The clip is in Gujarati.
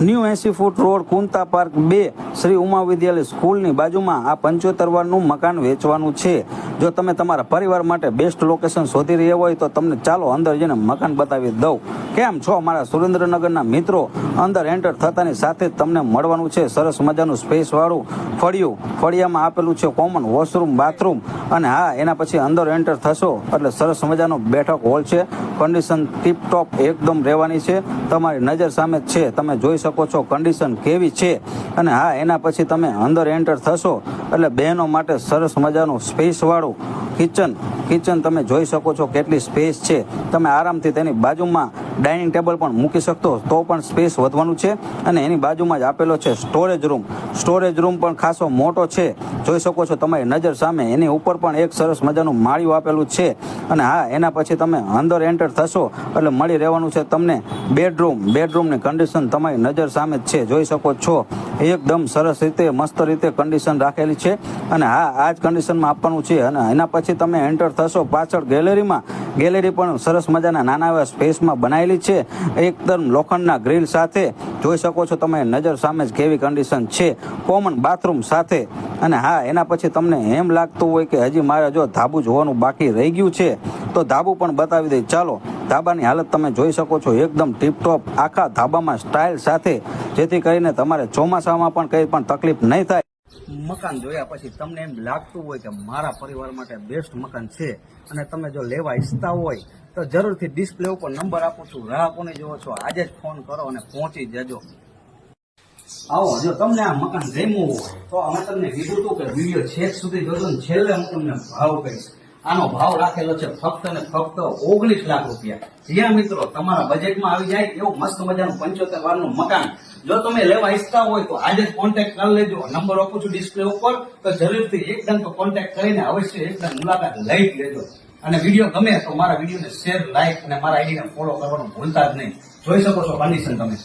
New 80 foot road Kunta park 2 Shri Uma વિદ્યાલય સ્કૂલની બાજુમાં આ 75 વારનું મકાન વેચવાનું છે। જો તમે તમારા પરિવાર માટે બેસ્ટ લોકેશન શોધી રહ્યા હોય તો તમને ચાલો અંદર જઈને મકાન બતાવી દઉં। કેમ છો મારા સુરેન્દ્રનગરના મિત્રો? અંદર એન્ટર થતાની સાથે જ તમને મળવાનું છે સરસ મજાનું સ્પેસ વાળું ફળિયું। ફળિયામાં આપેલું છે કોમન વોશરૂમ, બાથરૂમ, અને હા એના પછી અંદર એન્ટર થશો એટલે સરસ મજાનો બેઠક હોલ છે। કન્ડિશન ટીપ ટોપ એકદમ રહેવાની છે, તમારી નજર સામે જ છે, તમે જોઈ શકો છો કન્ડિશન કેવી છે। અને હા એના પછી તમે અંદર એન્ટર થશો એટલે બહેનો માટે સરસ મજાનું સ્પેસ વાળું કિચન તમે જોઈ શકો છો કેટલી સ્પેસ છે। તમે આરામથી તેની બાજુમાં ડાઇનિંગ ટેબલ પણ મૂકી શકતો તો પણ સ્પેસ વધવાનું છે। અને એની બાજુમાં જ આપેલો છે સ્ટોરેજ રૂમ પણ ખાસો મોટો છે, જોઈ શકો છો તમારી નજર સામે। એની ઉપર પણ એક સરસ મજાનું માળિયું આપેલું છે। અને હા એના પછી તમે અંદર એન્ટર થશો એટલે મળી રહેવાનું છે તમને બેડરૂમની કન્ડિશન તમારી નજર સામે જ છે, જોઈ શકો છો એકદમ સરસ રીતે મસ્ત રીતે કન્ડિશન રાખેલી છે। અને હા આ જ કન્ડિશનમાં આપવાનું છે। અને એના પછી તમે એન્ટર થશો પાછળ ગેલેરી પણ સરસ મજાના નાના એવા સ્પેસમાં બનાવેલી છે, એકદમ લોખંડના ગ્રીલ સાથે, જોઈ શકો છો તમે નજર સામે જ કેવી કન્ડિશન છે, કોમન બાથરૂમ સાથે। અને હા એના પછી તમને એમ લાગતું હોય કે હજી મારે જો ધાબુ જોવાનું બાકી રહી ગયું છે તો ધાબુ પણ બતાવી દઈ ચાલો। ધાબાની હાલત તમે જોઈ શકો છો એકદમ ટીપટોપ, આખા ધાબામાં સ્ટાઇલ સાથે, જેથી કરીને તમારે ચોમાસામાં પણ કંઈ પણ તકલીફ નહીં થાય। મકાન જોયા પછી તમને એમ લાગતું હોય કે મારા પરિવાર માટે બેસ્ટ મકાન છે અને તમે જો લેવા ઈચ્છતા હોય તો જરૂરથી ડિસ્પ્લે ઉપર નંબર આપું છું, રાહ કોને જોવો છો, આજે જ ફોન કરો અને પહોંચી જજો। આવો, જો તમને આ મકાન ગમ્યું હોય તો અમે તમને કીધું હતું કે વિડીયો છેક સુધી જોજો ને છેલ્લે હું તમને ભાવ કહીશ। આનો ભાવ રાખેલો છે ફક્ત ને ફક્ત 19 લાખ રૂપિયા। જ્યાં મિત્રો તમારા બજેટમાં આવી જાય એવું મસ્ત મજાનું 75 વારનું મકાન જો તમે લેવા ઈચ્છતા હોય તો આજે જ કોન્ટેક્ટ કરી લેજો, નંબર આપું છું ડિસ્પ્લે ઉપર, તો જરૂરથી એકદમ તો કોન્ટેક્ટ કરીને અવશ્ય એકદમ મુલાકાત લઈ લેજો। અને વિડીયો ગમે તો મારા વિડીયોને શેર, લાઈક અને મારા આઈડીને ફોલો કરવાનું ભૂલતા જ નહીં, જોઈ શકો છો કન્ડિશન તમે।